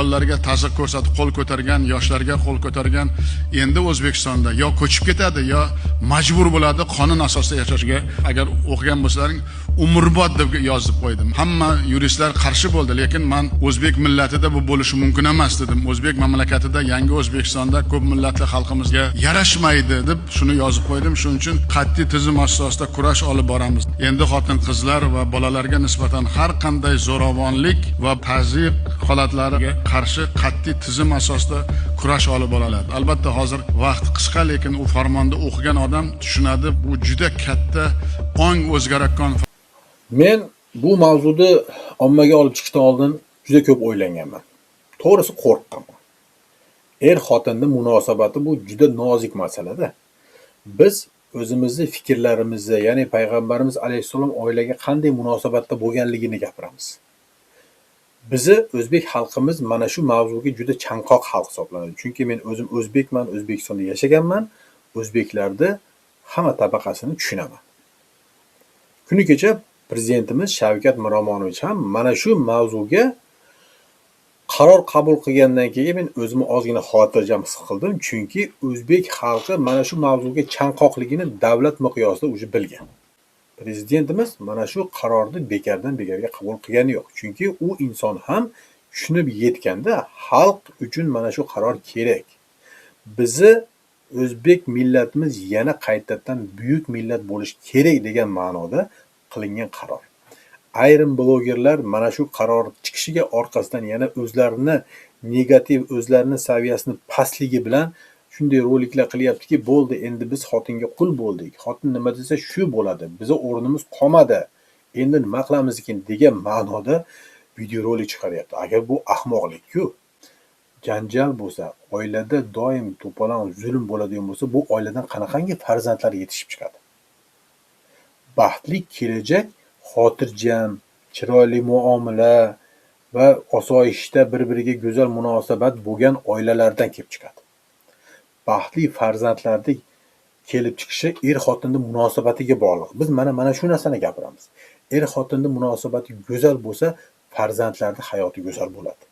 ayollarga ta'zir ko'rsatib qo'l ko'targan, yoshlarga qo'l ko'targan endi O'zbekistonda yo ko'chib ketadi, yo majbur bo'ladi qonun asosida yashashga. Agar o'qigan bo'lsalaring, umrbod deb yozib qo'ydim. Hamma yuristlar qarshi bo'ldi, lekin men o'zbek millatida bu bo'lishi mumkin emas dedim. O'zbek mamlakatida, yangi O'zbekistonda ko'p millatli xalqimizga yarashmaydi deb shuni yozib qo'ydim. Shuning uchun qat'iy tizim asosida kurash olib boramiz. Endi xotin-qizlar va bolalarga nisbatan har qanday zo'ravonlik va tazyiq holatlariga qarshi qat'iy tizim asosida kurash olib boriladi. Albatta hozir vaqt qisqa, lekin u farmonda o'qigan odam tushunadi. Bu juda katta ong o'zgarayotgan. Men bu mavzuni ommaga olib chiqishdan oldin juda ko'p o'ylanganman. To'g'risi qo'rqqanman. Er-xotinning munosabati bu juda nozik masalada. Biz o'zimizni fikrlarimizni, ya'ni payg'ambarimiz alayhissalom oilaga qanday munosabatda bo'lganligini gapiramiz. Bizi o'zbek xalqimiz mana shu mavzuga juda chanqoq xalq hisoblanadi. Chunki men o'zim o'zbekman, O'zbekistonda yashaganman, o'zbeklarni hamma tabaqasini tushunaman. Kuni kecha prezidentimiz Shavkat Miromonovich ham mana shu mavzuga qaror qabul qilgandan keyin men o'zimni ozgina xotirjam his qildim, chunki o'zbek xalqi mana shu mavzuga chanqoqligini davlat miqyosida o'zi bilgan. Prezidentimiz mana shu qarorni bekardan bekarga qabul qilgani yo'q. Chunki u inson ham tushunib yetganda xalq uchun mana shu qaror kerak. Bizi o'zbek millatimiz yana qaytadan buyuk millat bo'lish kerak degan ma'noda qilingan qaror. Ayrim blogerlar mana shu qaror chiqishiga orqasidan yana o'zlarini negativ, o'zlarini saviyasini pastligi bilan shunday roliklar qilyaptiki, bo'ldi, endi biz xotinga qul bo'ldik. Xotin nima desa shu bo'ladi. Biza o'rnimiz qolmadi. Endi nima qilamiz ekan degan ma'noda videorolik chiqaryapti. Agar bu ahmoqlik-ku, janjal bo'lsa, oilada doim to'polon zulm bo'ladigan bo'lsa, bu oiladan qanaqangi farzandlar yetishib chiqadi? Baxtli kelajak xotirjam, chiroyli muomala va osoyishta bir-biriga go'zal munosabat bo'lgan oilalardan kelib chiqadi. Baxtli farzandlarning kelib chiqishi er-xotinning munosabatiga bog'liq. Biz mana shu narsani gapiramiz. Er-xotinning munosabati go'zal bo'lsa, farzandlarning hayoti go'zal bo'ladi.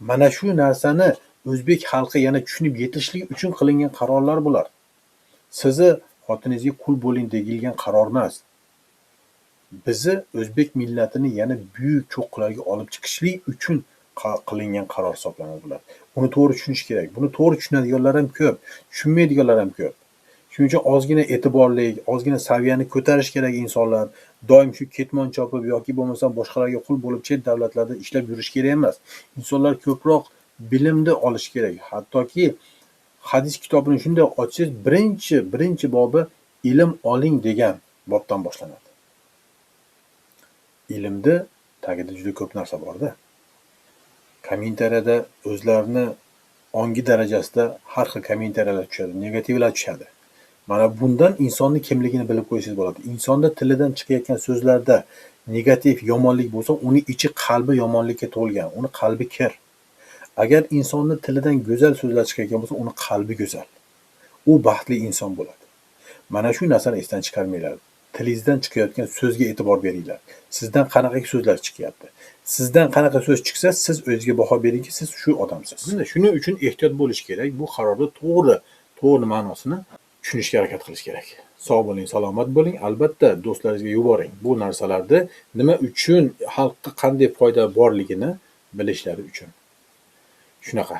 Mana shu narsani o'zbek xalqi yana tushunib yetishligi uchun qilingan qarorlar bular. Sizni xotiningizga qul bo'ling degilgan qaror emas. Bizni o'zbek millatini yana buyuk cho'qqilarga olib chiqishlik uchun qilingan qaror hisoblanadi bular. Buni to'g'ri tushunish kerak. Buni to'g'ri tushunadiganlar ham ko'p, tushunmaydiganlar ham ko'p. Shuning uchun ozgina e'tiborlik, ozgina saviyani ko'tarish kerak insonlar. Doim shu ketmon chopib yoki bo'lmasa boshqalarga qul bo'lib chet davlatlarda ishlab yurish kerak emas. Insonlar ko'proq bilimni olish kerak. Hattoki hadis kitobini shunday ochsangiz, birinchi bobi ilm oling degan bobdan boshlanadi. Ilmda tagida juda ko'p narsa bor-da. Kommentariyada o'zlarini ongi darajasida har xil kommentariyalar tushadi, negativlar tushadi. Mana bundan insonning kimligini bilib qo'ysangiz bo'ladi. Insonda tilidan chiqayotgan so'zlarda negativ, yomonlik bo'lsa, uning ichi qalbi yomonlikka to'lgan, uni qalbi kir. Agar insonning tilidan go'zal so'zlar chiqayotgan bo'lsa, uni qalbi go'zal. U baxtli inson bo'ladi. Mana shu narsani esdan chiqarmanglar. Tilingizdan chiqayotgan so'zga e'tibor beringlar. Sizdan qanaqa so'zlar chiqyapti? Sizdan qanaqa so'z chiqsa, siz o'zingizga baho beringki, siz shu odamsiz. Shuning uchun ehtiyot bo'lish kerak. Bu qarorni to'g'ri ma'nosini tushunishga harakat qilish kerak. Sog' bo'ling, salomat bo'ling. Albatta do'stlaringizga yuboring. Bu narsalarda nima uchun, xalqqa qanday foyda borligini bilishlari uchun. Shunaqa.